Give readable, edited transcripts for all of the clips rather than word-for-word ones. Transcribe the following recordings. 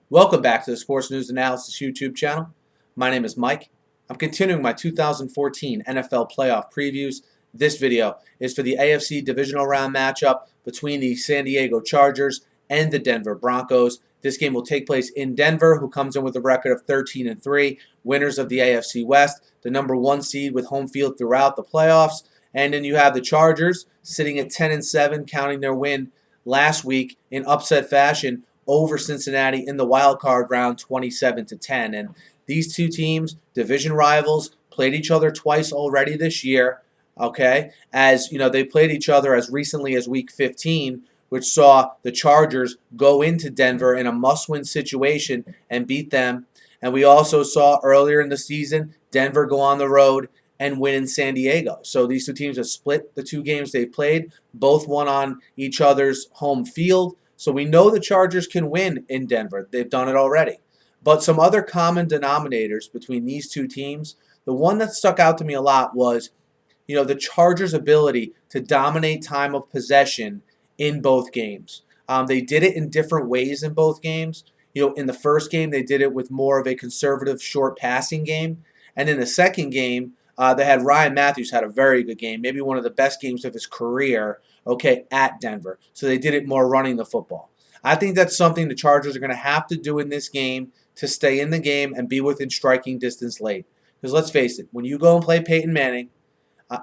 Welcome back to the Sports News Analysis YouTube channel. My name is Mike. I'm continuing my 2014 NFL Playoff previews. This video is for the AFC Divisional Round matchup between the San Diego Chargers and the Denver Broncos. This game will take place in Denver, who comes in with a record of 13-3, winners of the AFC West, the number 1 seed with home field throughout the playoffs. And then you have the Chargers sitting at 10-7, counting their win last week in upset fashion over Cincinnati in the wild card round 27-10. And these two teams, division rivals, played each other twice already this year. Okay, as you know, they played each other as recently as week 15, which saw the Chargers go into Denver in a must-win situation and beat them. And we also saw earlier in the season Denver go on the road and win in San Diego. So these two teams have split the two games they've played, both won on each other's home field. So we know the Chargers can win in Denver. They've done it already. But some other common denominators between these two teams, the one that stuck out to me a lot was, the Chargers' ability to dominate time of possession in both games. They did it in different ways in both games. In the first game, they did it with more of a conservative short passing game. And in the second game, they had Ryan Matthews had a very good game, maybe one of the best games of his career, at Denver. So they did it more running the football. I think that's something the Chargers are going to have to do in this game to stay in the game and be within striking distance late. Because let's face it, when you go and play Peyton Manning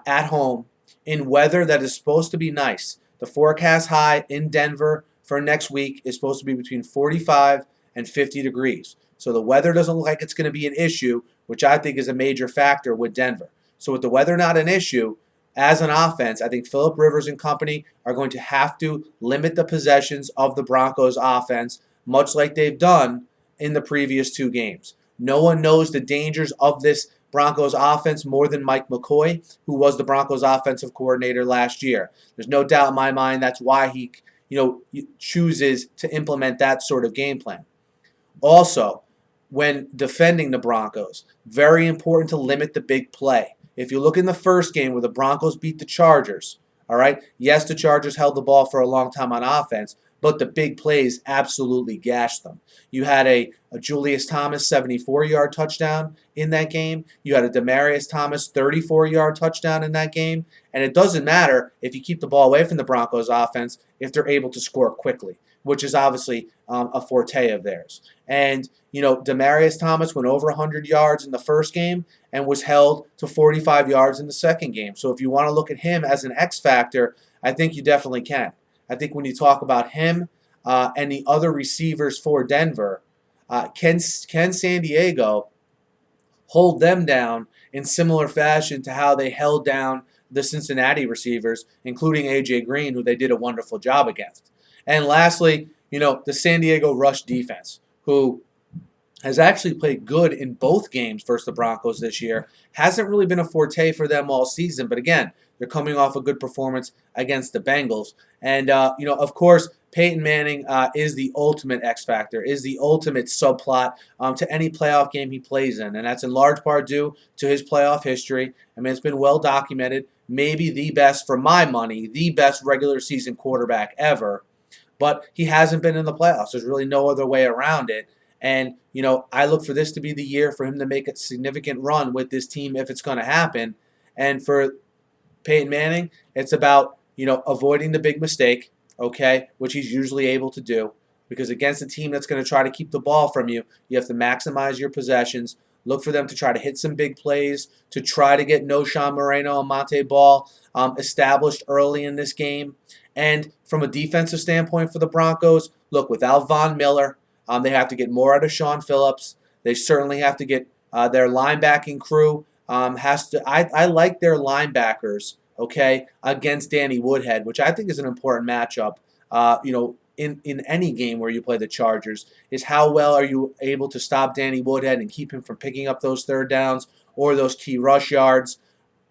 at home in weather that is supposed to be nice, the forecast high in Denver for next week is supposed to be between 45 and 50 degrees. So the weather doesn't look like it's going to be an issue, which I think is a major factor with Denver. So with the weather not an issue, as an offense, I think Phillip Rivers and company are going to have to limit the possessions of the Broncos offense, much like they've done in the previous two games. No one knows the dangers of this Broncos offense more than Mike McCoy, who was the Broncos offensive coordinator last year. There's no doubt in my mind that's why he, chooses to implement that sort of game plan. Also, when defending the Broncos, very important to limit the big play. If you look in the first game where the Broncos beat the Chargers, all right, yes, the Chargers held the ball for a long time on offense, but the big plays absolutely gashed them. You had a Julius Thomas 74-yard touchdown in that game. You had a Demaryius Thomas 34-yard touchdown in that game. And it doesn't matter if you keep the ball away from the Broncos offense if they're able to score quickly, which is obviously a forte of theirs. And, Demaryius Thomas went over 100 yards in the first game and was held to 45 yards in the second game. So if you want to look at him as an X factor, I think you definitely can. I think when you talk about him and the other receivers for Denver, can San Diego hold them down in similar fashion to how they held down the Cincinnati receivers, including A.J. Green, who they did a wonderful job against. And lastly, the San Diego rush defense, who has actually played good in both games versus the Broncos this year. Hasn't really been a forte for them all season, but again, they're coming off a good performance against the Bengals. And, of course, Peyton Manning is the ultimate X factor, is the ultimate subplot to any playoff game he plays in. And that's in large part due to his playoff history. I mean, it's been well documented. Maybe the best, for my money, the best regular season quarterback ever. But he hasn't been in the playoffs. There's really no other way around it. And, I look for this to be the year for him to make a significant run with this team if it's going to happen. And for Peyton Manning, it's about, avoiding the big mistake, which he's usually able to do. Because against a team that's going to try to keep the ball from you, you have to maximize your possessions. Look for them to try to hit some big plays, to try to get Sean Moreno and Monte Ball established early in this game. And from a defensive standpoint for the Broncos, look, without Von Miller, they have to get more out of Sean Phillips. They certainly have to get their linebacking crew. I like their linebackers, against Danny Woodhead, which I think is an important matchup, in any game where you play the Chargers, is how well are you able to stop Danny Woodhead and keep him from picking up those third downs or those key rush yards.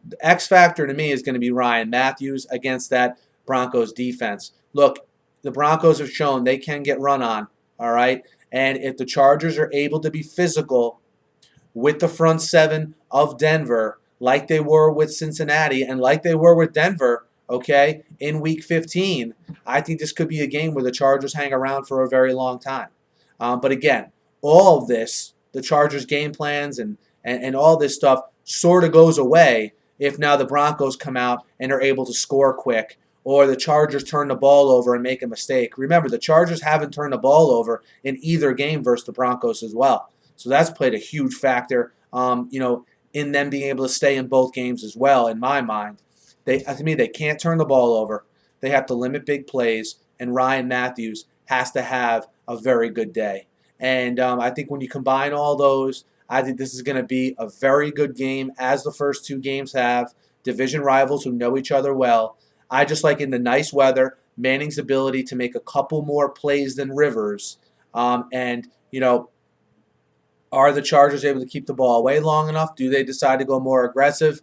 The X factor to me is going to be Ryan Matthews against that Broncos defense. Look, the Broncos have shown they can get run on, all right? And if the Chargers are able to be physical with the front seven of Denver, like they were with Cincinnati and like they were with Denver, in Week 15, I think this could be a game where the Chargers hang around for a very long time. But again, all of this, the Chargers' game plans and all this stuff sort of goes away if now the Broncos come out and are able to score quick, or the Chargers turn the ball over and make a mistake. Remember, the Chargers haven't turned the ball over in either game versus the Broncos as well. So that's played a huge factor, in them being able to stay in both games as well, in my mind. To me, they can't turn the ball over. They have to limit big plays, and Ryan Matthews has to have a very good day. And I think when you combine all those, I think this is going to be a very good game, as the first two games have. Division rivals who know each other well. I just like in the nice weather, Manning's ability to make a couple more plays than Rivers. Are the Chargers able to keep the ball away long enough? Do they decide to go more aggressive?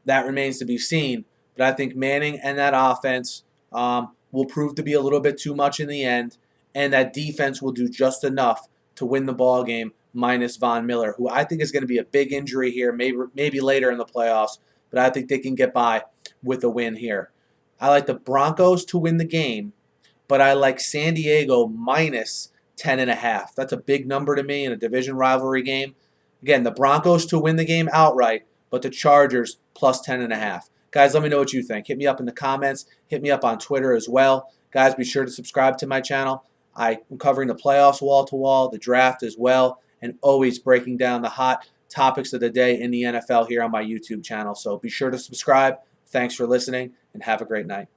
That remains to be seen. But I think Manning and that offense will prove to be a little bit too much in the end, and that defense will do just enough to win the ball game minus Von Miller, who I think is going to be a big injury here, maybe later in the playoffs, but I think they can get by with a win here. I like the Broncos to win the game, but I like San Diego minus 10.5. That's a big number to me in a division rivalry game. Again, the Broncos to win the game outright, but the Chargers plus 10.5. Guys, let me know what you think. Hit me up in the comments. Hit me up on Twitter as well. Guys, be sure to subscribe to my channel. I'm covering the playoffs wall to wall, the draft as well, and always breaking down the hot topics of the day in the NFL here on my YouTube channel. So be sure to subscribe. Thanks for listening, and have a great night.